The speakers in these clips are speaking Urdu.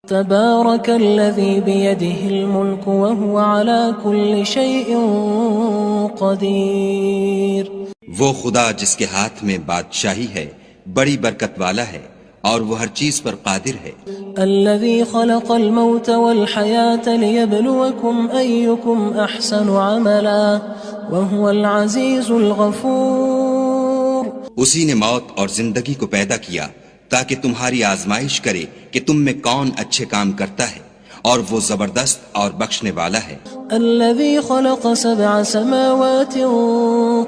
تبارك الذي بيده الملك وهو على كل شيء قدير. وہ خدا جس کے ہاتھ میں بادشاہی ہے بڑی برکت والا ہے اور وہ ہر چیز پر قادر ہے. الذي خلق الموت والحياة ليبلوكم أيكم أحسن عملا وهو العزيز الغفور. اسی نے موت اور زندگی کو پیدا کیا تاکہ تمہاری آزمائش کرے کہ تم میں کون اچھے کام کرتا ہے اور وہ زبردست اور بخشنے والا ہے. الذي خلق 7 سماوات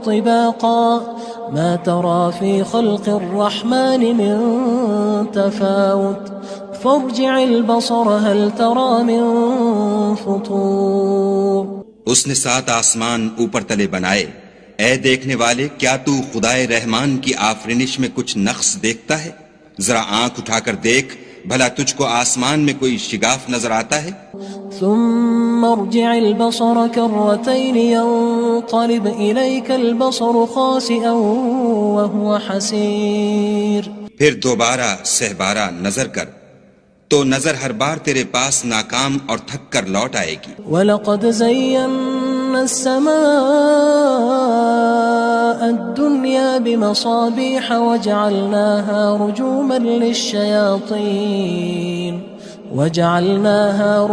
طباقا ما ترى في خلق الرحمن من تفاوت فارجع البصر هل ترى من فطور. اس نے 7 آسمان اوپر تلے بنائے. اے دیکھنے والے کیا تو خدائے رحمان کی آفرینش میں کچھ نقص دیکھتا ہے؟ ذرا آنکھ اٹھا کر دیکھ بھلا تجھ کو آسمان میں کوئی شگاف نظر آتا ہے؟ ثم ارجع البصر كرتين ينقلب إليك البصر خاسئا وهو حسير. پھر دوبارہ سہبارہ نظر کر تو نظر ہر بار تیرے پاس ناکام اور تھک کر لوٹ آئے گی. وَلَقَدْ زَيَّنَّا السَّمَاءَ الدُّنْيَا بِمَصَابِيحَ وَجَعَلْنَاهَا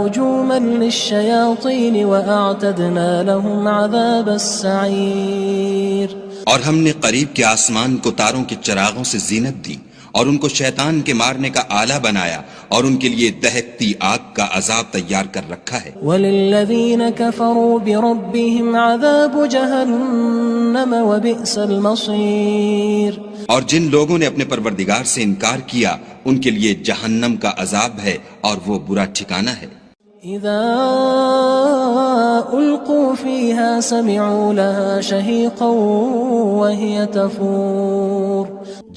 رُجُومًا لِلشَّيَاطِينِ وَأَعْتَدْنَا لَهُمْ عَذَابَ السَّعِيرِ. اور ہم نے قریب کے آسمان کو تاروں کے چراغوں سے زینت دی اور ان کو شیطان کے مارنے کا آلہ بنایا اور ان کے لیے دہکتی آگ کا عذاب تیار کر رکھا ہے. وَلِلَّذِينَ كَفَرُوا بِرَبِّهِمْ عَذَابُ جَهَنَّمَ وَبِئْسَ الْمَصِيرُ. اور جن لوگوں نے اپنے پروردگار سے انکار کیا ان کے لیے جہنم کا عذاب ہے اور وہ برا ٹھکانہ ہے. اذا القوا فيها سمعوا لها شهيقا وهي تفور.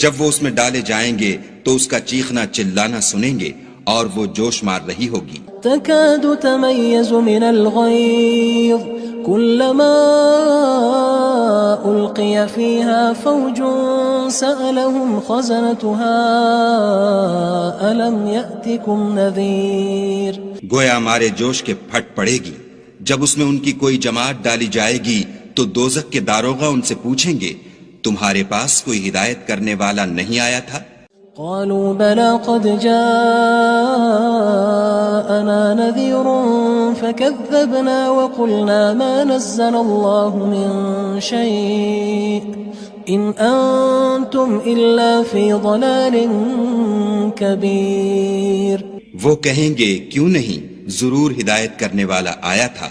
جب وہ اس میں ڈالے جائیں گے تو اس کا چیخنا چلانا سنیں گے اور وہ جوش مار رہی ہوگی. تكاد تميز من الغيظ كلما ألقي فيها فوج سألهم خزنتها ألم يأتكم نذير. گویا مارے جوش کے پھٹ پڑے گی. جب اس میں ان کی کوئی جماعت ڈالی جائے گی تو دوزخ کے داروغہ ان سے پوچھیں گے تمہارے پاس کوئی ہدایت کرنے والا نہیں آیا تھا؟ قالوا بلى قد جاءنا نذير فكذبنا وقلنا ما نزل الله من شيء إن أنتم إلا في ضلال كبير. وہ کہیں گے کیوں نہیں، ضرور ہدایت کرنے والا آیا تھا،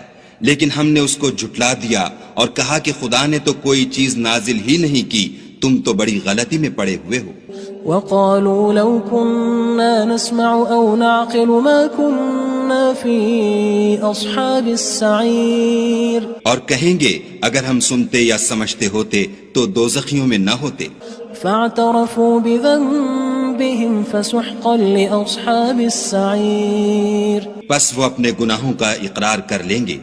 لیکن ہم نے اس کو جھٹلا دیا اور کہا کہ خدا نے تو کوئی چیز نازل ہی نہیں کی، تم تو بڑی غلطی میں پڑے ہوئے ہو. وقالوا لو كنا نسمع أو نعقل ما كنا في أصحاب السعير. اور کہیں گے اگر ہم سنتے یا سمجھتے ہوتے تو دوزخیوں میں نہ ہوتے. فاعترفوا بذنبهم فسحقا لأصحاب السعير. پس وہ اپنے گناہوں کا اقرار کر لیں گے،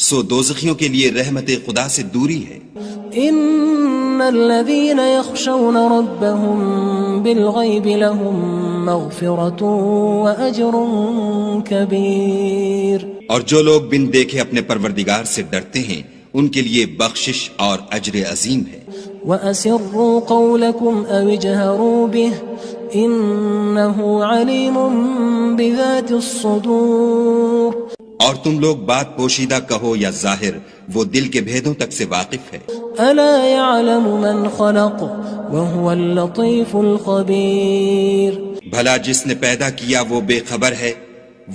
سو دوزخیوں کے لیے رحمت خدا سے دوری ہے. ان الذين يخشون ربهم بالغيب لهم مغفرة واجر كبير. اور جو لوگ بن دیکھے اپنے پروردگار سے ڈرتے ہیں ان کے لیے بخشش اور اجر عظیم ہے. واسروا قولكم او اجهروا به انه عليم بذات الصدور. اور تم لوگ بات پوشیدہ کہو یا ظاہر، وہ دل کے بھیدوں تک سے واقف ہے. الا يعلم من خلق وهو اللطيف الخبير. بھلا جس نے پیدا کیا وہ بے خبر ہے،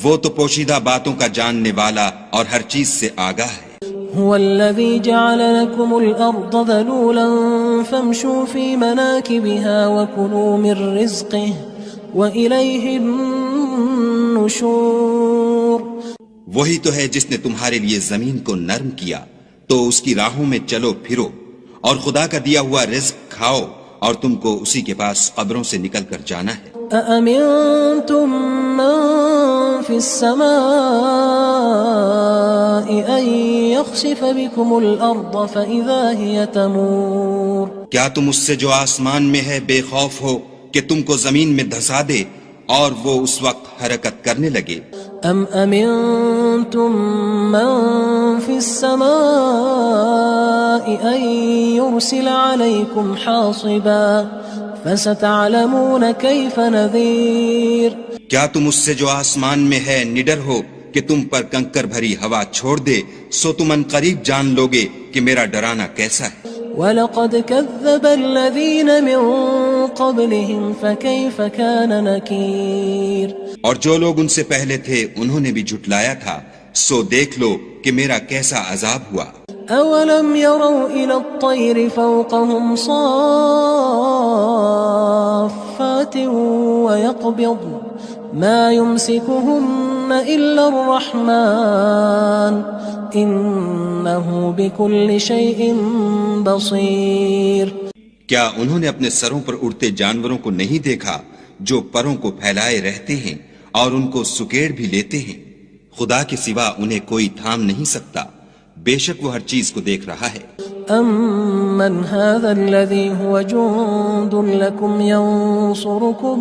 وہ تو پوشیدہ باتوں کا جاننے والا اور ہر چیز سے آگاہ ہے. هو الذي جعل لكم الأرض ذلولا فامشوا في مناكبها وكلوا من رزقه وإليه النشور. وہی تو ہے جس نے تمہارے لیے زمین کو نرم کیا تو اس کی راہوں میں چلو پھرو اور خدا کا دیا ہوا رزق کھاؤ اور تم کو اسی کے پاس قبروں سے نکل کر جانا ہے. أأمنتم من في السماء أن يخسف بكم الأرض فإذا هي تمور. کیا تم اس سے جو آسمان میں ہے بے خوف ہو کہ تم کو زمین میں دھسا دے اور وہ اس وقت حرکت کرنے لگے. ام امنتم من في السماء ان يرسل عليكم حاصبا فستعلمون كيف نذير. کیا تم اس سے جو آسمان میں ہے نڈر ہو کہ تم پر کنکر بھری ہوا چھوڑ دے؟ سو تم ان قریب جان لوگے کہ میرا ڈرانا کیسا ہے. وَلَقَدْ كَذَّبَ الَّذِينَ مِن قَبْلِهِمْ فَكَيْفَ كَانَ نَكِيرٌ. اور جو لوگ ان سے پہلے تھے انہوں نے بھی جھٹلایا تھا، سو دیکھ لو کہ میرا کیسا عذاب ہوا. أَوَلَمْ يَرَوْا إِلَى الطَّيْرِ فَوْقَهُمْ صَافَّاتٍ وَيَقْبِضْنَ مَا يُمْسِكُهُنَّ إِلَّا الرَّحْمَنُ إِنَّهُ بِكُلِّ شَيْءٍ بَصِيرٌ. کیا انہوں نے اپنے سروں پر اڑتے جانوروں کو نہیں دیکھا جو پروں کو پھیلائے رہتے ہیں اور ان کو سکیڑ بھی لیتے ہیں؟ خدا کے سوا انہیں کوئی تھام نہیں سکتا، بے شک وہ ہر چیز کو دیکھ رہا ہے. أَمَّنْ هَذَا الَّذِي هُوَ جُندٌ لَكُمْ يَنصُرُكُم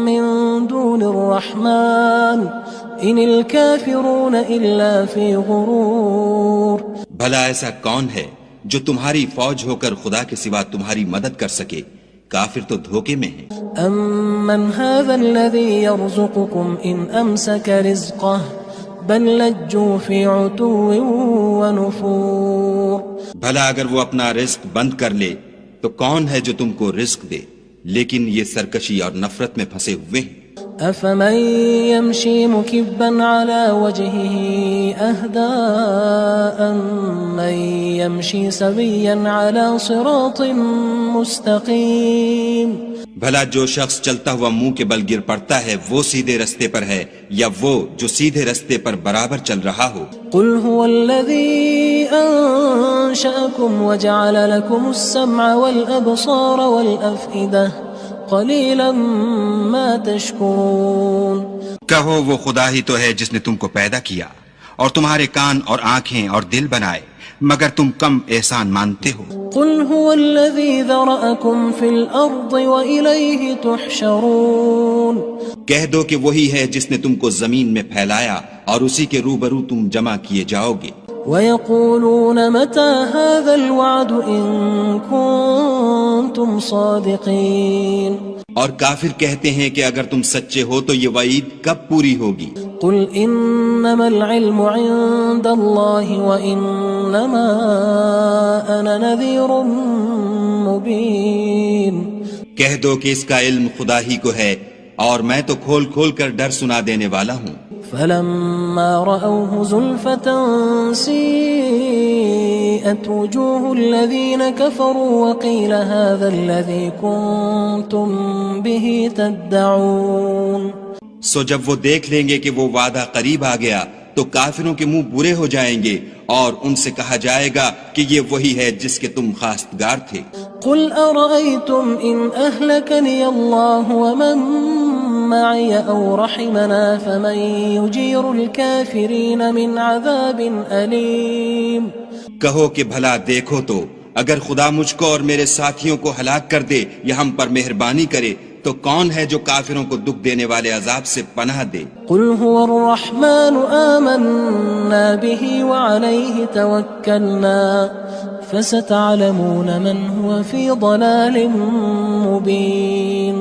مِّن دُونِ الرَّحْمَنِ إِنِ الْكَافِرُونَ إِلَّا فِي غُرُورٍ. بھلا ایسا کون ہے جو تمہاری فوج ہو کر خدا کے سوا تمہاری مدد کر سکے؟ کافر تو دھوکے میں ہیں. أَمَّنْ هَذَا الَّذِي يَرْزُقُكُمْ إِنْ أَمْسَكَ رِزْقَهُ بَلْ لَجُّوا فِي عُتُوٍّ وَنُفُورٍ. بھلا اگر وہ اپنا رزق بند کر لے تو کون ہے جو تم کو رزق دے؟ لیکن یہ سرکشی اور نفرت میں پھنسے ہوئے ہیں. أَفَمَن يَمْشِي مُكِبًّا عَلَى وَجْهِهِ أَهْدَىٰ أَمَّن يَمْشِي سَوِيًّا عَلَى صِرَاطٍ مُّسْتَقِيمٍ. بھلا جو شخص چلتا ہوا منہ کے بل گر پڑتا ہے وہ سیدھے رستے پر ہے یا وہ جو سیدھے رستے پر برابر چل رہا ہو؟ قُلْ هُوَ الَّذِي أَنشَأَكُمْ وَجَعَلَ لَكُمُ السَّمْعَ وَالْأَبْصَارَ وَالْأَفْئِدَةَ قَلِيلًا مَا تَشْكُرُونَ. کہو وہ خدا ہی تو ہے جس نے تم کو پیدا کیا اور تمہارے کان اور آنکھیں اور دل بنائے، مگر تم کم احسان مانتے ہو. قُلْ هُوَ الَّذِي ذَرَأَكُمْ فِي الْأَرْضِ وَإِلَيْهِ تُحْشَرُونَ. کہہ دو کہ وہی ہے جس نے تم کو زمین میں پھیلایا اور اسی کے روبرو تم جمع کیے جاؤ گے. وَيَقُولُونَ مَتَى هَذَا الْوَعْدُ إِن كُنتُمْ صَادِقِينَ. اور کافر کہتے ہیں کہ اگر تم سچے ہو تو یہ وعید کب پوری ہوگی؟ قُلْ إِنَّمَا الْعِلْمُ عِندَ اللَّهِ وَإِنَّمَا أَنَا نَذِيرٌ مُّبِينٌ. کہہ دو کہ اس کا علم خدا ہی کو ہے اور میں تو کھول کھول کر ڈر سنا دینے والا ہوں. فَلَمَّا رَأَوْهُ زُلْفَةً سِيئَتْ وُجُوهُ الَّذِينَ كَفَرُوا وَقِيلَ هَذَا الَّذِي كُنتُم بِهِ تَدَّعُونَ. سو جب وہ دیکھ لیں گے کہ وہ وعدہ قریب آ گیا تو کافروں کے منہ برے ہو جائیں گے اور ان سے کہا جائے گا کہ یہ وہی ہے جس کے تم خواستگار تھے. قُلْ أَرَأَيْتُمْ إِنْ أَهْلَكَنِيَ اللَّهُ وَمَن مَّعِيَ أَوْ رَحِمَنَا فَمَن يُجِيرُ الْكَافِرِينَ مِنْ عَذَابٍ أَلِيمٍ. کہو کہ بھلا دیکھو تو اگر خدا مجھ کو اور میرے ساتھیوں کو ہلاک کر دے یا ہم پر مہربانی کرے تو کون ہے جو کافروں کو دکھ دینے والے عذاب سے پناہ دے؟ قُلْ هُوَ الرَّحْمَنُ آمَنَّا بِهِ وَعَلَيْهِ تَوَكَّلْنَا فَسَتَعْلَمُونَ مَنْ هُوَ فِي ضَلَالٍ مُّبِينٍ.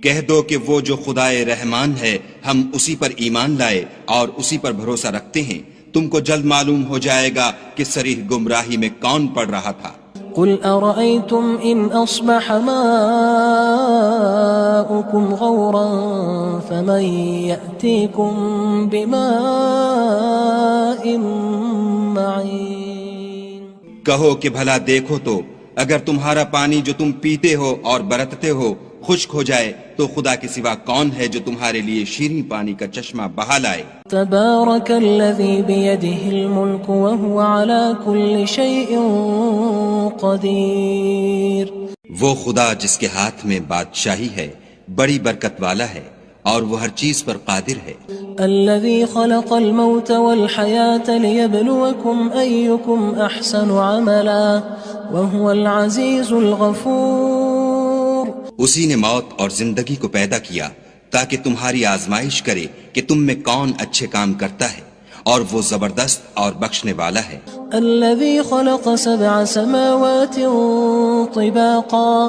کہہ دو کہ وہ جو خدائے رحمان ہے ہم اسی پر ایمان لائے اور اسی پر بھروسہ رکھتے ہیں، تم کو جلد معلوم ہو جائے گا کہ صریح گمراہی میں کون پڑ رہا تھا. قُلْ أَرَأَيْتُمْ إِنْ أَصْبَحَ مَاؤُكُمْ غَوْرًا فَمَن يَأْتِيكُم بِمَاءٍ مَّعِينٍ. کہو کہ بھلا دیکھو تو اگر تمہارا پانی جو تم پیتے ہو اور برتتے ہو خشک ہو جائے تو خدا کے سوا کون ہے جو تمہارے لیے شیریں پانی کا چشمہ بہا لائے. تبارک الذی بیدہ الملک وہو علی کل شیء قدیر. وہ خدا جس کے ہاتھ میں بادشاہی ہے بڑی برکت والا ہے اور وہ ہر چیز پر قادر ہے. الذي خلق الموت والحياة ليبلوكم أيكم أحسن عملا وهو العزيز الغفور. اسی نے موت اور زندگی کو پیدا کیا تاکہ تمہاری آزمائش کرے کہ تم میں کون اچھے کام کرتا ہے، اور وہ زبردست اور بخشنے والا ہے۔ الذي خلق 7 سماوات طباقا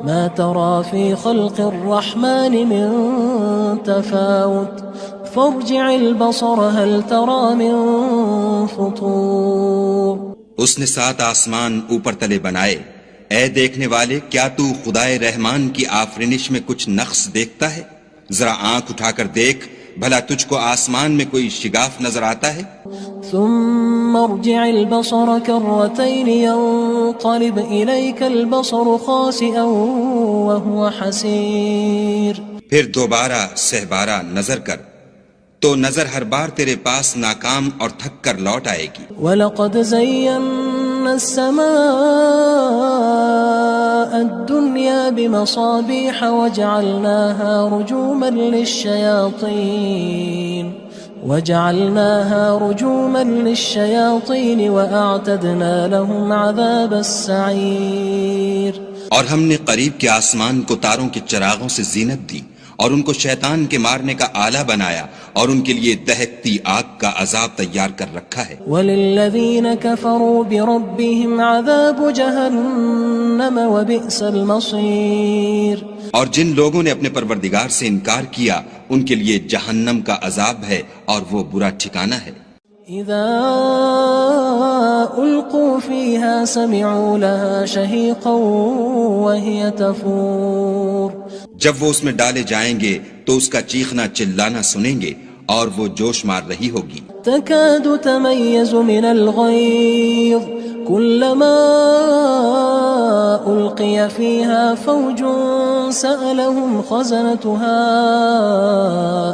ما ترى في خلق الرحمن من تفاوت فارجع البصر هل ترى من فطور۔ اس نے 7 آسمان اوپر تلے بنائے، اے دیکھنے والے کیا تو خدائے رحمان کی آفرینش میں کچھ نقص دیکھتا ہے؟ ذرا آنکھ اٹھا کر دیکھ، بھلا تجھ کو آسمان میں کوئی شگاف نظر آتا ہے؟ ثم ارجع البصر كرتين ينقلب إليك البصر خاسئا وهو حسير۔ پھر دوبارہ سہبارہ نظر کر تو نظر ہر بار تیرے پاس ناکام اور تھک کر لوٹ آئے گی۔ وَلَقَدْ زَيَّنَّا السَّمَاءَ الدُّنْيَا بِمَصَابِيحَ وَجَعَلْنَاهَا رُجُومًا لِلشَّيَاطِينِ وَأَعْتَدْنَا لَهُمْ عَذَابَ السَّعِيرِ۔ اور ہم نے قریب کے آسمان کو تاروں کے چراغوں سے زینت دی، اور ان کو شیطان کے مارنے کا آلہ بنایا، اور ان کے لیے دہکتی آگ کا عذاب تیار کر رکھا ہے۔ وَلِلَّذِينَ كَفَرُوا بِرَبِّهِمْ عَذَابُ جَهَنَّمَ وَبِئْسَ الْمَصِيرُ۔ اور جن لوگوں نے اپنے پروردگار سے انکار کیا ان کے لیے جہنم کا عذاب ہے، اور وہ برا ٹھکانہ ہے۔ اذا القوا فيها سمعوا لها شهيقا وهي تفور۔ جب وہ اس میں ڈالے جائیں گے تو اس کا چیخنا چلانا سنیں گے، اور وہ جوش مار رہی ہوگی۔ تكاد تميز من الغيظ كلما ألقي فيها فوج سألهم خزنتها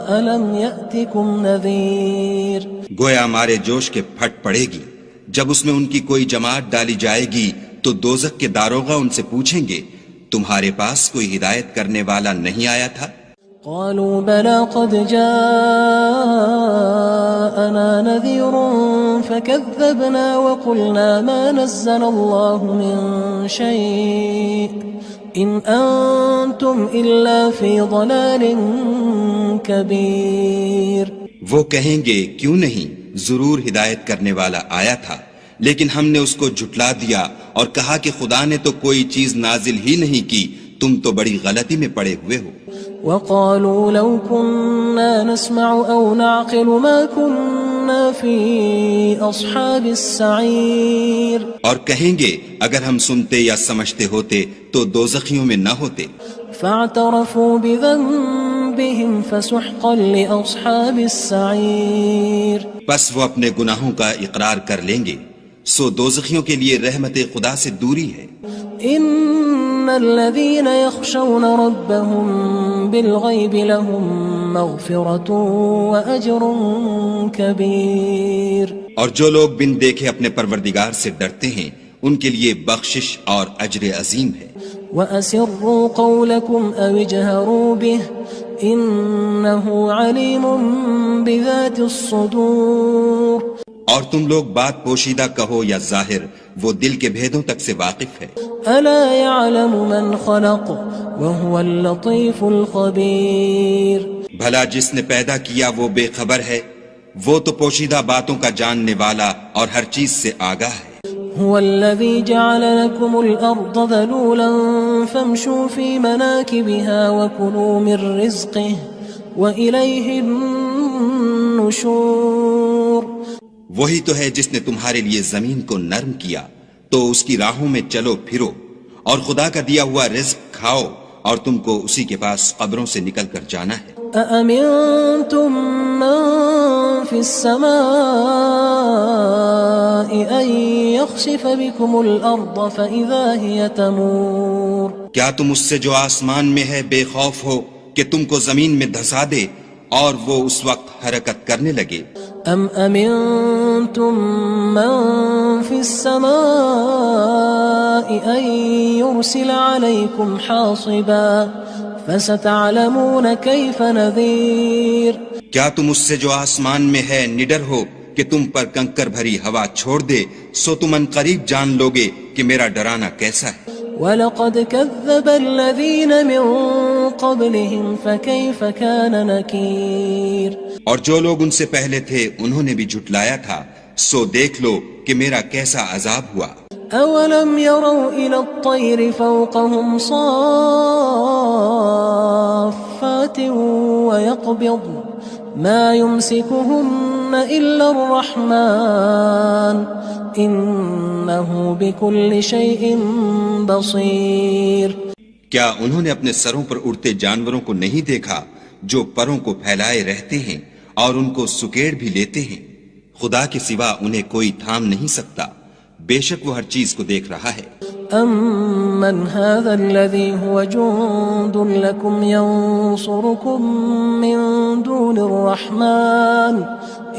ألم يأتكم نذير۔ گویا ہمارے جوش کے پھٹ پڑے گی جب اس میں ان کی کوئی جماعت ڈالی جائے گی تو دوزخ کے داروغہ ان سے پوچھیں گے تمہارے پاس کوئی ہدایت کرنے والا نہیں آیا تھا؟ قالوا بلى قد جاءنا نذير فكذبنا وقلنا ما نزل الله من شيء إن أنتم إلا في ضلال كبير۔ وہ کہیں گے کیوں نہیں، ضرور ہدایت کرنے والا آیا تھا، لیکن ہم نے اس کو جھٹلا دیا اور کہا کہ خدا نے تو کوئی چیز نازل ہی نہیں کی، تم تو بڑی غلطی میں پڑے ہوئے ہو۔ وقالوا لو كنا نسمع أو نعقل ما كنا في أصحاب السعير۔ اور کہیں گے اگر ہم سنتے یا سمجھتے ہوتے تو دوزخیوں میں نہ ہوتے۔ فاعترفوا بذنبهم فسحقا لأصحاب السعير۔ بس وہ اپنے گناہوں کا اقرار کر لیں گے، سو دوزخیوں کے لیے رحمت خدا سے دوری ہے۔ ان الذين يخشون ربهم بالغيب لهم مغفرة واجر كبير۔ اور جو لوگ بن دیکھے اپنے پروردگار سے ڈرتے ہیں ان کے لیے بخشش اور اجر عظیم ہے۔ واسروا قولكم او اجهروا به انه عليم بذات الصدور۔ اور تم لوگ بات پوشیدہ کہو یا ظاہر، وہ دل کے بھیدوں تک سے واقف ہے۔ الا يعلم من خلق وهو اللطيف الخبير۔ بھلا جس نے پیدا کیا وہ بے خبر ہے، وہ تو پوشیدہ باتوں کا جاننے والا اور ہر چیز سے آگاہ ہے۔ هو الذي جعل لكم الأرض ذلولا فامشوا في مناكبها وكلوا من رزقه وإليه النشور۔ وہی تو ہے جس نے تمہارے لیے زمین کو نرم کیا تو اس کی راہوں میں چلو پھرو، اور خدا کا دیا ہوا رزق کھاؤ، اور تم کو اسی کے پاس قبروں سے نکل کر جانا ہے۔ أأمنتم من في السماء أن يخسف بكم الأرض فإذا هي تمور۔ کیا تم اس سے جو آسمان میں ہے بے خوف ہو کہ تم کو زمین میں دھسا دے اور وہ اس وقت حرکت کرنے لگے؟ ام امنتم من في السماء ان يرسل عليكم حاصبا فستعلمون كيف نذير۔ کیا تم اس سے جو آسمان میں ہے نڈر ہو کہ تم پر کنکر بھری ہوا چھوڑ دے، سو تم ان قریب جان لوگے کہ میرا ڈرانا کیسا ہے۔ وَلَقَدْ كَذَّبَ الَّذِينَ مِن قبلهم فكيف كان نكير اور جو لوگ ان سے پہلے تھے انہوں نے بھی جھٹلایا تھا، سو دیکھ لو کہ میرا کیسا عذاب ہوا۔ أولم يروا إلى الطير فوقهم صافات ويقبض ما يمسكهن إلا الرحمن إنه بكل شيء بصير۔ کیا انہوں نے اپنے سروں پر اڑتے جانوروں کو نہیں دیکھا جو پروں کو پھیلائے رہتے ہیں اور ان کو سکیڑ بھی لیتے ہیں؟ خدا کے سوا انہیں کوئی تھام نہیں سکتا، بے شک وہ ہر چیز کو دیکھ رہا ہے۔ أَمَّنْ هَذَا الَّذِي هُوَ جُندٌ لَكُمْ يَنصُرُكُم مِّن دُونِ الرَّحْمَنِ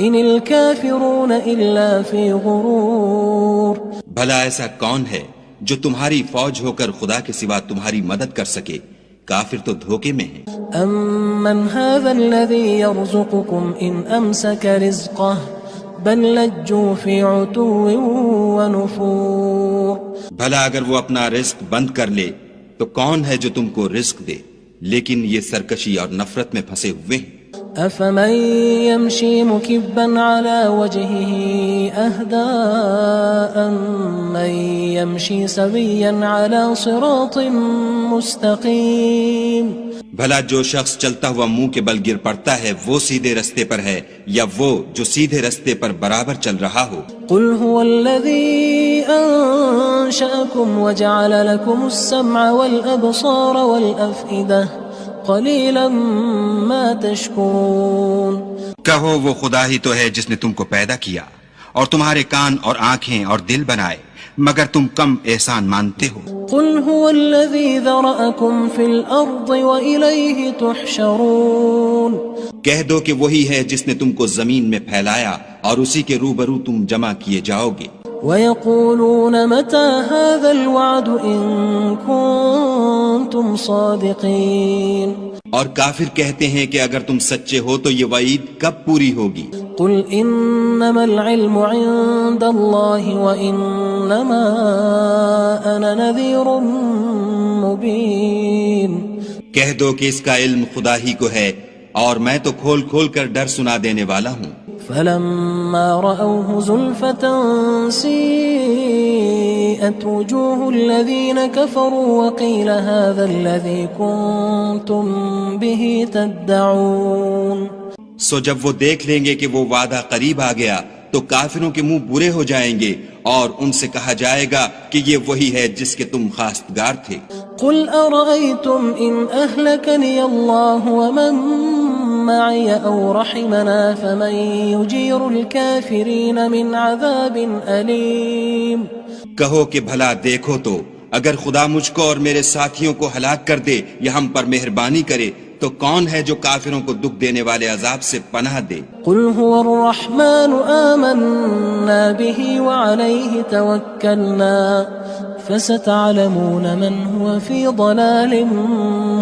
إِنِ الْكَافِرُونَ إِلَّا فِي غُرُورٍ۔ بھلا ایسا کون ہے جو تمہاری فوج ہو کر خدا کے سوا تمہاری مدد کر سکے؟ کافر تو دھوکے میں ہیں۔ أَمَّنْ هَذَا الَّذِي يَرْزُقُكُمْ إِنْ أَمْسَكَ رِزْقَهُ بل لجوا فی عتو ونفور۔ بھلا اگر وہ اپنا رزق بند کر لے تو کون ہے جو تم کو رزق دے، لیکن یہ سرکشی اور نفرت میں پھنسے ہوئے ہیں۔ افمن يمشي مكبا على وجهه اهدى أمن يمشي سويا على صراط مستقيم۔ بھلا جو شخص چلتا ہوا منہ کے بل گر پڑتا ہے وہ سیدھے رستے پر ہے یا وہ جو سیدھے رستے پر برابر چل رہا ہو؟ قل هو الذي أنشأكم وجعل لكم السمع والأبصار والأفئدة قلیلا ما تشکرون۔ کہو وہ خدا ہی تو ہے جس نے تم کو پیدا کیا اور تمہارے کان اور آنکھیں اور دل بنائے، مگر تم کم احسان مانتے ہو۔ قل هو الذی ذرأکم فی الارض وإلیہ تحشرون۔ کہہ دو کہ وہی ہے جس نے تم کو زمین میں پھیلایا اور اسی کے روبرو تم جمع کیے جاؤ گے۔ وَيَقُولُونَ مَتَى هَذَا الْوَعْدُ إِن كُنتُمْ صَادِقِينَ۔ اور کافر کہتے ہیں کہ اگر تم سچے ہو تو یہ وعید کب پوری ہوگی؟ قُلْ إِنَّمَا الْعِلْمُ عِندَ اللَّهِ وَإِنَّمَا أَنَا نَذِيرٌ مُبِينٌ۔ کہہ دو کہ اس کا علم خدا ہی کو ہے اور میں تو کھول کھول کر ڈر سنا دینے والا ہوں۔ فلما رأوه زلفة سيئت وجوه الذين كفروا وقيل هذا الذي كنتم به تدعون۔ سو جب وہ دیکھ لیں گے کہ وہ وعدہ قریب آ گیا تو کافروں کے منہ برے ہو جائیں گے اور ان سے کہا جائے گا کہ یہ وہی ہے جس کے تم خواستگار تھے۔ قل أرأيتم إن أهلكني الله ومن معي أو رحمنا فمن يجير الكافرين من عذاب أليم۔ کہو کہ بھلا دیکھو تو اگر خدا مجھ کو اور میرے ساتھیوں کو ہلاک کر دے یا ہم پر مہربانی کرے تو کون ہے جو کافروں کو دکھ دینے والے عذاب سے پناہ دے؟ قل هو الرحمن آمنا به وعليه توكلنا فستعلمون من هو في ضلال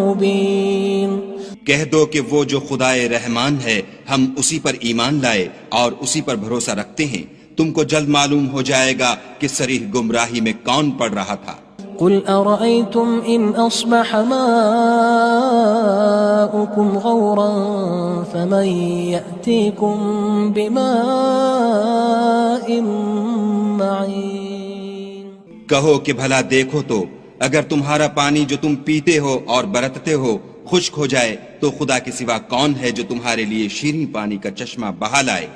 مبين۔ کہہ دو کہ وہ جو خدائے رحمان ہے ہم اسی پر ایمان لائے اور اسی پر بھروسہ رکھتے ہیں، تم کو جلد معلوم ہو جائے گا کہ صریح گمراہی میں کون پڑ رہا تھا۔ قل أرأيتم إن أصبح ماؤكم غورا فمن يأتيكم بماء معين۔ کہو کہ بھلا دیکھو تو اگر تمہارا پانی جو تم پیتے ہو اور برتتے ہو خشک ہو جائے تو خدا کے سوا کون ہے جو تمہارے لیے شیریں پانی کا چشمہ بہا لائے؟